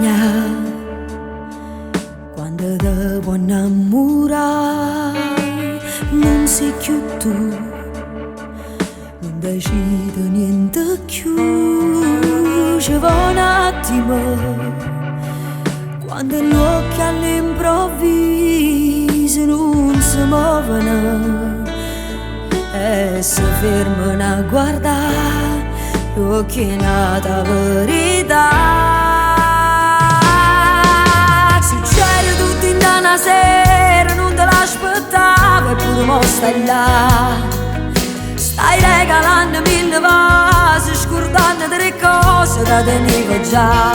sognare quando ti vuoi innamorare, non sei più tu, non decidi niente più. Ci va un attimo quando gli occhi all'improvviso non si muovono e si fermano a guardare gli occhi nata verità. Succede tutto in una sera, non te l'aspettavo eppure mo stai là. Stai regalando mille vasi, scordando delle cose che tenevo già.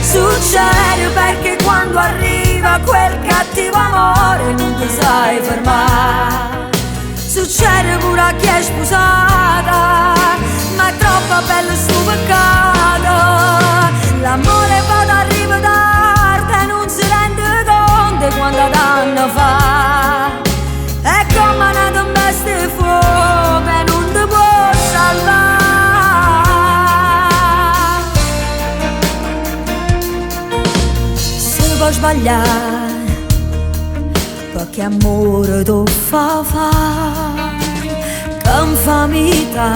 Succede perché quando arriva quel cattivo amore non ti sai fermare. Succede pure a chi è sposata, ma è troppo bello sto peccato. L'amore va d'arrivo tardi e non si rende conto quando danno fa. È come una tempesta di fuoco e non ti può salvare. Se può sbagliare perché amore tu fa che mi fa vita,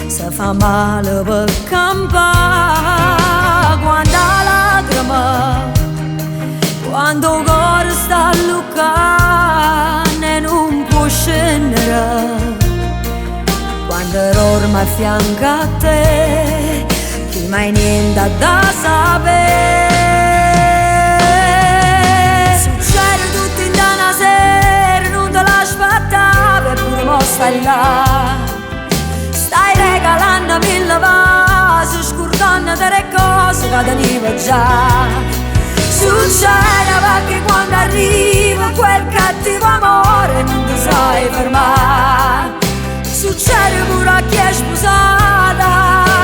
se fa male per campare. Quando la lacrima, quando il cuore sta a luccare e non può scendere, quando ormai a fianco a te che mai niente da sapere. Stai là, stai regalando mille vasi, scordando delle cose che tenevo già. Succede perché quando arriva quel cattivo amore non ti sai fermare. Succede pure a chi è sposata,